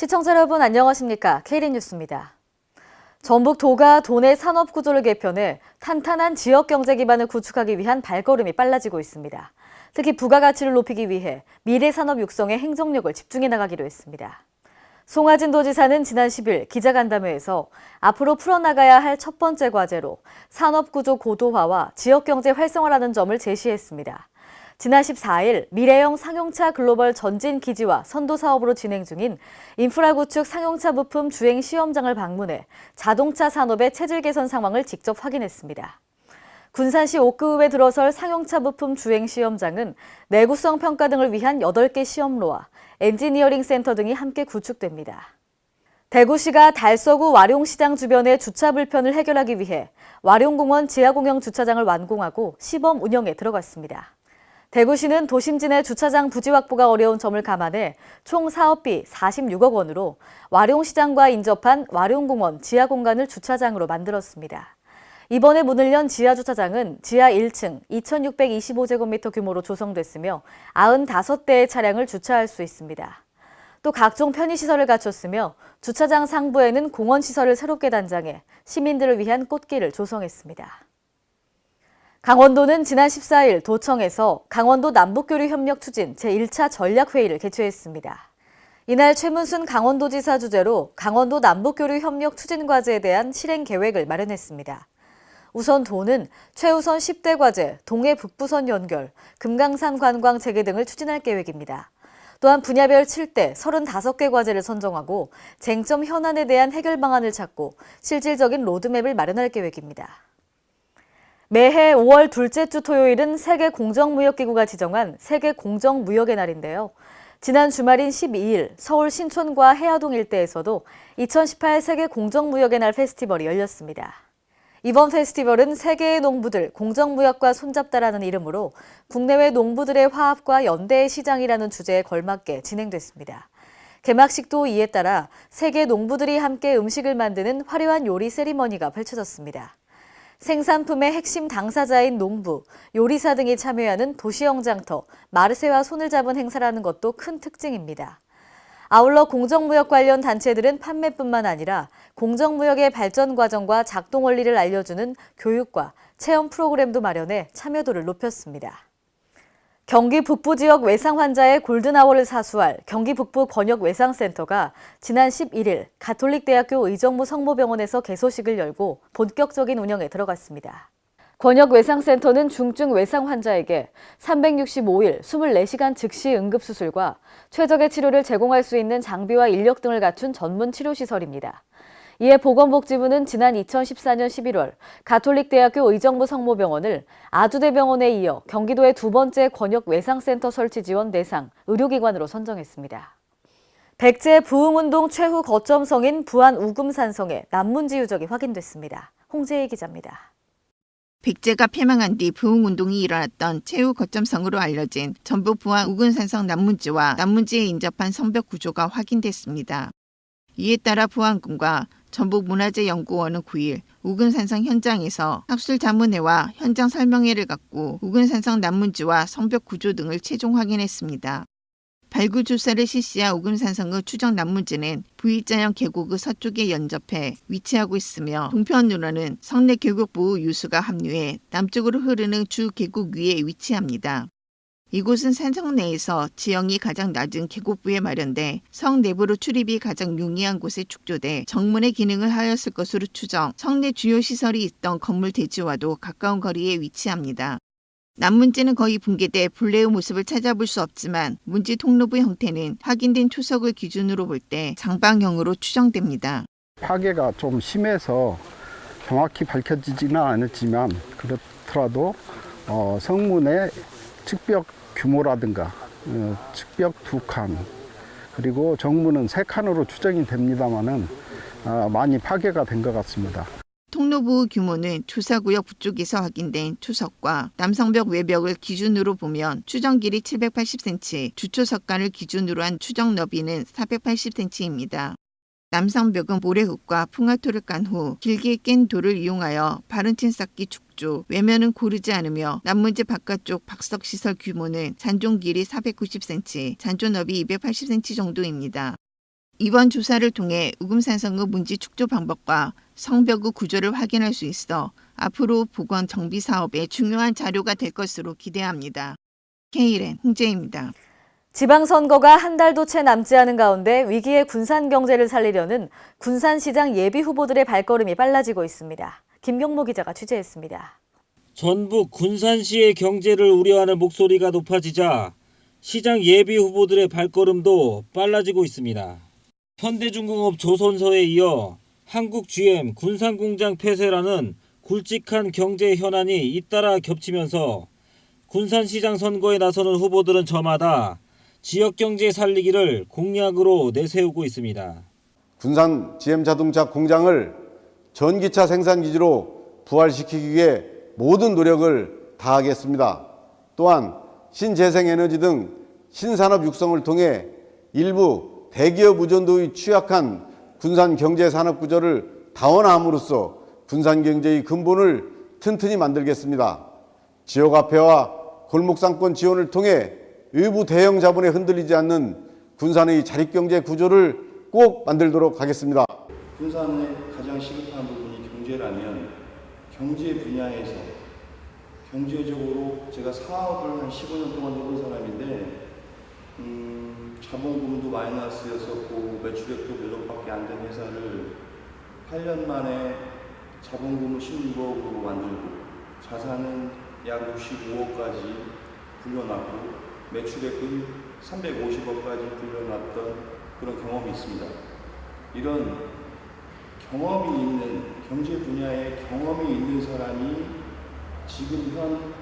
시청자 여러분 안녕하십니까? K리뉴스입니다. 전북 도가 도내 산업 구조를 개편해 탄탄한 지역 경제 기반을 구축하기 위한 발걸음이 빨라지고 있습니다. 특히 부가가치를 높이기 위해 미래 산업 육성에 행정력을 집중해 나가기로 했습니다. 송하진 도지사는 지난 10일 기자간담회에서 앞으로 풀어나가야 할 첫 번째 과제로 산업 구조 고도화와 지역 경제 활성화라는 점을 제시했습니다. 지난 14일 미래형 상용차 글로벌 전진 기지와 선도 사업으로 진행 중인 인프라 구축 상용차 부품 주행 시험장을 방문해 자동차 산업의 체질 개선 상황을 직접 확인했습니다. 군산시 옥구읍에 들어설 상용차 부품 주행 시험장은 내구성 평가 등을 위한 8개 시험로와 엔지니어링 센터 등이 함께 구축됩니다. 대구시가 달서구 와룡시장 주변의 주차 불편을 해결하기 위해 와룡공원 지하공영 주차장을 완공하고 시범 운영에 들어갔습니다. 대구시는 도심진의 주차장 부지 확보가 어려운 점을 감안해 총 사업비 46억 원으로 와룡시장과 인접한 와룡공원 지하공간을 주차장으로 만들었습니다. 이번에 문을 연 지하주차장은 지하 1층 2,625제곱미터 규모로 조성됐으며 95대의 차량을 주차할 수 있습니다. 또 각종 편의시설을 갖췄으며 주차장 상부에는 공원시설을 새롭게 단장해 시민들을 위한 꽃길을 조성했습니다. 강원도는 지난 14일 도청에서 강원도 남북교류 협력 추진 제1차 전략회의를 개최했습니다. 이날 최문순 강원도지사 주재로 강원도 남북교류 협력 추진 과제에 대한 실행 계획을 마련했습니다. 우선 도는 최우선 10대 과제, 동해 북부선 연결, 금강산 관광 재개 등을 추진할 계획입니다. 또한 분야별 7대 35개 과제를 선정하고 쟁점 현안에 대한 해결 방안을 찾고 실질적인 로드맵을 마련할 계획입니다. 매해 5월 둘째 주 토요일은 세계 공정무역기구가 지정한 세계 공정무역의 날인데요. 지난 주말인 12일 서울 신촌과 해화동 일대에서도 2018 세계 공정무역의 날 페스티벌이 열렸습니다. 이번 페스티벌은 세계의 농부들 공정무역과 손잡다라는 이름으로 국내외 농부들의 화합과 연대의 시장이라는 주제에 걸맞게 진행됐습니다. 개막식도 이에 따라 세계 농부들이 함께 음식을 만드는 화려한 요리 세리머니가 펼쳐졌습니다. 생산품의 핵심 당사자인 농부, 요리사 등이 참여하는 도시영장터, 마르세와 손을 잡은 행사라는 것도 큰 특징입니다. 아울러 공정무역 관련 단체들은 판매뿐만 아니라 공정무역의 발전 과정과 작동 원리를 알려주는 교육과 체험 프로그램도 마련해 참여도를 높였습니다. 경기 북부 지역 외상 환자의 골든아워를 사수할 경기 북부 권역외상센터가 지난 11일 가톨릭대학교 의정부 성모병원에서 개소식을 열고 본격적인 운영에 들어갔습니다. 권역외상센터는 중증 외상 환자에게 365일 24시간 즉시 응급수술과 최적의 치료를 제공할 수 있는 장비와 인력 등을 갖춘 전문 치료시설입니다. 이에 보건복지부는 지난 2014년 11월 가톨릭대학교 의정부 성모병원을 아주대병원에 이어 경기도의 두 번째 권역외상센터 설치 지원 대상 의료기관으로 선정했습니다. 백제 부흥운동 최후 거점성인 부안 우금산성의 난문지 유적이 확인됐습니다. 홍재희 기자입니다. 백제가 패망한 뒤 부흥운동이 일어났던 최후 거점성으로 알려진 전북 부안 우금산성 난문지와 난문지에 인접한 성벽 구조가 확인됐습니다. 이에 따라 부안군과 전북문화재연구원은 9일 우금산성 현장에서 학술자문회와 현장 설명회를 갖고 우금산성 난문지와 성벽 구조 등을 최종 확인했습니다. 발굴 조사를 실시한 우금산성의 추정 난문지는 V자형 계곡의 서쪽에 연접해 위치하고 있으며 동편으로는 성내계곡부 유수가 합류해 남쪽으로 흐르는 주 계곡 위에 위치합니다. 이곳은 산성 내에서 지형이 가장 낮은 계곡부에 마련돼 성 내부로 출입이 가장 용이한 곳에 축조돼 정문의 기능을 하였을 것으로 추정, 성내 주요 시설이 있던 건물 대지와도 가까운 거리에 위치합니다. 난문지는 거의 붕괴돼 본래의 모습을 찾아볼 수 없지만 문지 통로부 형태는 확인된 초석을 기준으로 볼 때 장방형으로 추정됩니다. 파괴가 좀 심해서 정확히 밝혀지지는 않았지만 그렇더라도 성문의 측벽 규모라든가 측벽 2칸 그리고 정문은 3칸으로 추정이 됩니다만은 많이 파괴가 된 것 같습니다. 통로부 규모는 조사구역 북쪽에서 확인된 초석과 남성벽 외벽을 기준으로 보면 추정 길이 780cm, 주초석간을 기준으로 한 추정 너비는 480cm입니다. 남성벽은 모래흙과 풍화토를 깐 후 길게 깬 돌을 이용하여 바른친 쌓기 축조, 외면은 고르지 않으며 난문지 바깥쪽 박석시설 규모는 잔존 길이 490cm, 잔존 너비 280cm 정도입니다. 이번 조사를 통해 우금산성읍 문지 축조 방법과 성벽의 구조를 확인할 수 있어 앞으로 보건 정비 사업에 중요한 자료가 될 것으로 기대합니다. K랜 홍재입니다. 지방선거가 한 달도 채 남지 않은 가운데 위기의 군산 경제를 살리려는 군산시장 예비 후보들의 발걸음이 빨라지고 있습니다. 김경모 기자가 취재했습니다. 전북 군산시의 경제를 우려하는 목소리가 높아지자 시장 예비 후보들의 발걸음도 빨라지고 있습니다. 현대중공업 조선서에 이어 한국 GM 군산공장 폐쇄라는 굵직한 경제 현안이 잇따라 겹치면서 군산시장 선거에 나서는 후보들은 저마다 지역경제 살리기를 공약으로 내세우고 있습니다. 군산 GM자동차 공장을 전기차 생산기지로 부활시키기 위해 모든 노력을 다하겠습니다. 또한 신재생에너지 등 신산업 육성을 통해 일부 대기업 의존도의 취약한 군산 경제산업 구조를 다원함으로써 군산 경제의 근본을 튼튼히 만들겠습니다. 지역화폐와 골목상권 지원을 통해 일부 대형 자본에 흔들리지 않는 군산의 자립경제 구조를 꼭 만들도록 하겠습니다. 군산의 가장 시급한 부분이 경제라면 경제 분야에서 경제적으로 제가 사업을 한 15년 동안 해본 사람인데 자본금도 마이너스였었고 매출액도 몇 억밖에 안 된 회사를 8년 만에 자본금을 16억으로 만들고 자산은 약 65억까지 불려놨고 매출액은 350억까지 불려놨던 그런 경험이 있습니다. 이런 경험이 있는 경제 분야에 경험이 있는 사람이 지금 현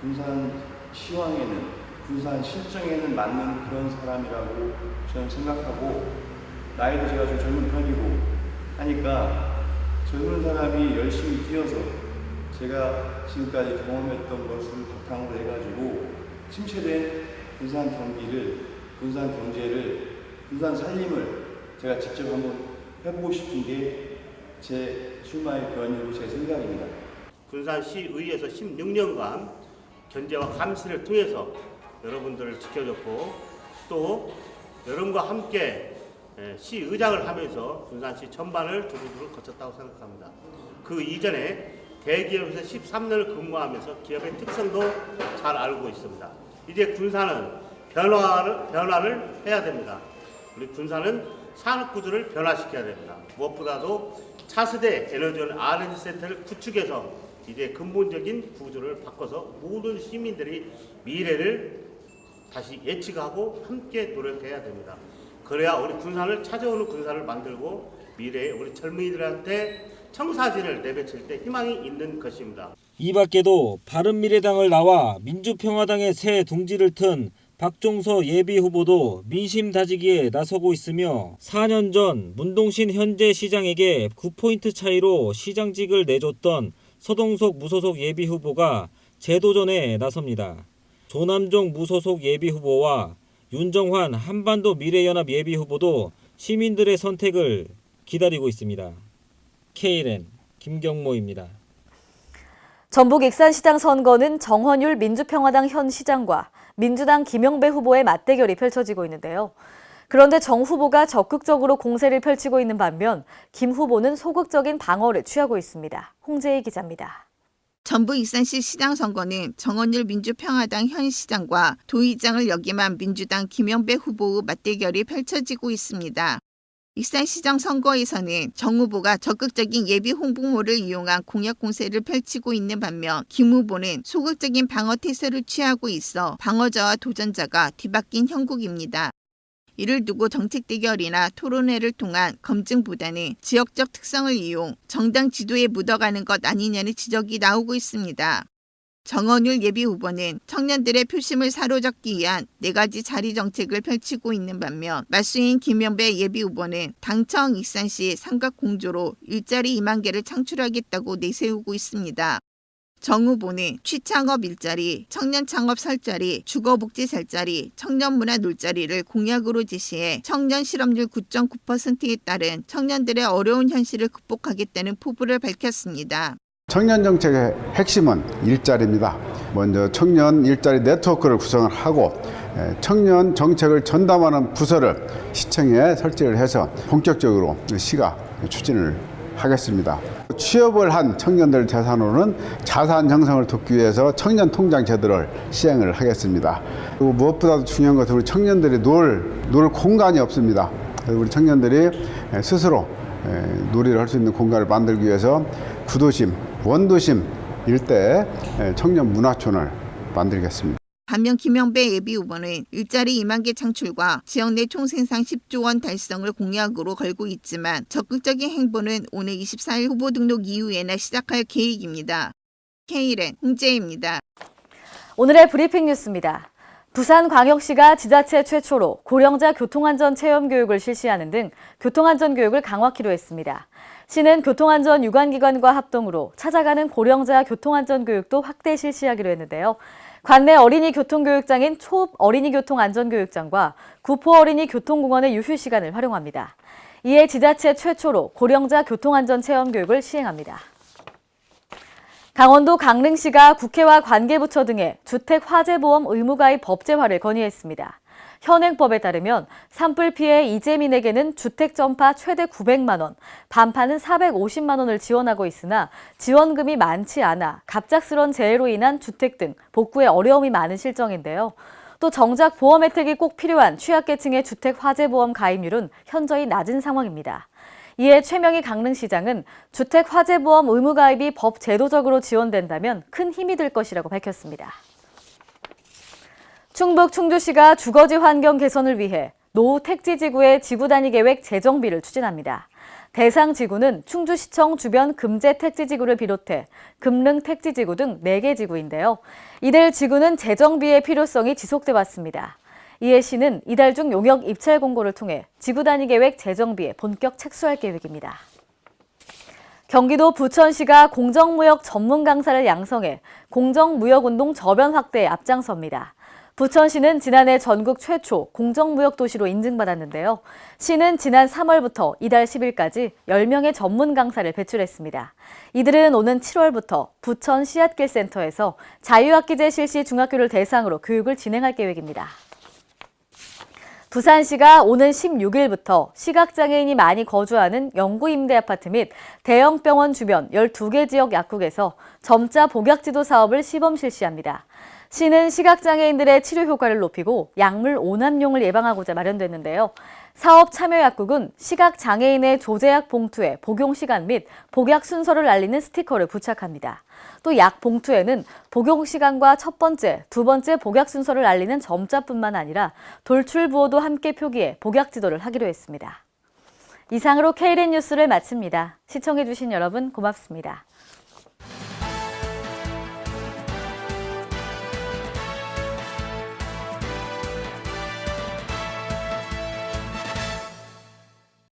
군산 시황에는 군산 실정에는 맞는 그런 사람이라고 저는 생각하고 나이도 제가 좀 젊은 편이고 하니까 젊은 사람이 열심히 뛰어서 제가 지금까지 경험했던 것을 바탕으로 해가지고 침체된 군산 경기를, 군산 경제를, 군산 살림을 제가 직접 한번 해보고 싶은 게 제 출마의 변이고 제 생각입니다. 군산시의회에서 16년간 견제와 감시를 통해서 여러분들을 지켜줬고 또 여러분과 함께 시의장을 하면서 군산시 전반을 두루두루 거쳤다고 생각합니다. 그 이전에 대기업에서 13년을 근무하면서 기업의 특성도 잘 알고 있습니다. 이제 군산은 변화를 해야 됩니다. 우리 군산은 산업구조를 변화시켜야 됩니다. 무엇보다도 차세대 에너지원 R&D 센터를 구축해서 이제 근본적인 구조를 바꿔서 모든 시민들이 미래를 다시 예측하고 함께 노력해야 됩니다. 그래야 우리 군산을 찾아오는 군산을 만들고 미래에 우리 젊은이들한테 청사진을 내비칠 때 희망이 있는 것입니다. 이 밖에도 바른미래당을 나와 민주평화당의 새 둥지를 튼 박종서 예비후보도 민심 다지기에 나서고 있으며 4년 전 문동신 현재 시장에게 9포인트 차이로 시장직을 내줬던 서동석 무소속 예비후보가 재도전에 나섭니다. 조남종 무소속 예비후보와 윤정환 한반도 미래연합 예비후보도 시민들의 선택을 기다리고 있습니다. K랜 김경모입니다. 전북 익산시장 선거는 정헌율 민주평화당 현 시장과 민주당 김영배 후보의 맞대결이 펼쳐지고 있는데요. 그런데 정 후보가 적극적으로 공세를 펼치고 있는 반면 김 후보는 소극적인 방어를 취하고 있습니다. 홍재희 기자입니다. 전북 익산시 시장 선거는 정헌율 민주평화당 현 시장과 도의장을 역임한 민주당 김영배 후보의 맞대결이 펼쳐지고 있습니다. 익산시장 선거에서는 정 후보가 적극적인 예비 홍보물을 이용한 공약 공세를 펼치고 있는 반면 김 후보는 소극적인 방어 태세를 취하고 있어 방어자와 도전자가 뒤바뀐 형국입니다. 이를 두고 정책 대결이나 토론회를 통한 검증보다는 지역적 특성을 이용 정당 지도에 묻어가는 것 아니냐는 지적이 나오고 있습니다. 정헌율 예비후보는 청년들의 표심을 사로잡기 위한 4가지 자리 정책을 펼치고 있는 반면 맞수인 김영배 예비후보는 당청 익산시 삼각공조로 일자리 2만 개를 창출하겠다고 내세우고 있습니다. 정 후보는 취창업 일자리, 청년 창업 설자리, 주거복지 살자리, 청년문화 놀자리를 공약으로 제시해 청년 실업률 9.9%에 따른 청년들의 어려운 현실을 극복하겠다는 포부를 밝혔습니다. 청년 정책의 핵심은 일자리입니다. 먼저 청년 일자리 네트워크를 구성을 하고 청년 정책을 전담하는 부서를 시청에 설치를 해서 본격적으로 시가 추진을 하겠습니다. 취업을 한 청년들 대상으로는 자산 형성을 돕기 위해서 청년 통장 제도를 시행을 하겠습니다. 그리고 무엇보다도 중요한 것은 우리 청년들이 놀 공간이 없습니다. 그래서 우리 청년들이 스스로 놀이를 할 수 있는 공간을 만들기 위해서 구도심, 원도심 일대에 청년 문화촌을 만들겠습니다. 반면 김영배 예비 후보는 일자리 2만 개 창출과 지역 내 총생산 10조 원 달성을 공약으로 걸고 있지만 적극적인 행보는 오늘 24일 후보 등록 이후에나 시작할 계획입니다. K랜 홍재입니다. 오늘의 브리핑 뉴스입니다. 부산광역시가 지자체 최초로 고령자 교통안전 체험 교육을 실시하는 등 교통안전 교육을 강화키로 했습니다. 시는 교통안전 유관기관과 합동으로 찾아가는 고령자 교통안전 교육도 확대 실시하기로 했는데요. 관내 어린이 교통교육장인 초읍 어린이 교통안전교육장과 구포 어린이 교통공원의 유휴 시간을 활용합니다. 이에 지자체 최초로 고령자 교통안전 체험 교육을 시행합니다. 강원도 강릉시가 국회와 관계부처 등에 주택화재보험 의무가입 법제화를 건의했습니다. 현행법에 따르면 산불 피해 이재민에게는 주택전파 최대 900만 원, 반파는 450만 원을 지원하고 있으나 지원금이 많지 않아 갑작스런 재해로 인한 주택 등 복구에 어려움이 많은 실정인데요. 또 정작 보험 혜택이 꼭 필요한 취약계층의 주택화재보험 가입률은 현저히 낮은 상황입니다. 이에 최명희 강릉시장은 주택화재보험 의무가입이 법 제도적으로 지원된다면 큰 힘이 될 것이라고 밝혔습니다. 충북 충주시가 주거지 환경 개선을 위해 노후 택지지구의 지구단위 계획 재정비를 추진합니다. 대상 지구는 충주시청 주변 금제 택지지구를 비롯해 금릉 택지지구 등 4개 지구인데요. 이들 지구는 재정비의 필요성이 지속돼 왔습니다. 이에 시는 이달 중 용역 입찰 공고를 통해 지구단위 계획 재정비에 본격 착수할 계획입니다. 경기도 부천시가 공정무역 전문 강사를 양성해 공정무역운동 저변 확대에 앞장섭니다. 부천시는 지난해 전국 최초 공정무역도시로 인증받았는데요. 시는 지난 3월부터 이달 10일까지 10명의 전문 강사를 배출했습니다. 이들은 오는 7월부터 부천 씨앗길센터에서 자유학기제 실시 중학교를 대상으로 교육을 진행할 계획입니다. 부산시가 오는 16일부터 시각장애인이 많이 거주하는 영구임대아파트 및 대형 병원 주변 12개 지역 약국에서 점자 복약지도 사업을 시범 실시합니다. 시는 시각장애인들의 치료 효과를 높이고 약물 오남용을 예방하고자 마련됐는데요. 사업 참여 약국은 시각장애인의 조제약 봉투에 복용 시간 및 복약 순서를 알리는 스티커를 부착합니다. 또 약 봉투에는 복용 시간과 첫 번째, 두 번째 복약 순서를 알리는 점자뿐만 아니라 돌출부호도 함께 표기해 복약 지도를 하기로 했습니다. 이상으로 K랜 뉴스를 마칩니다. 시청해주신 여러분 고맙습니다.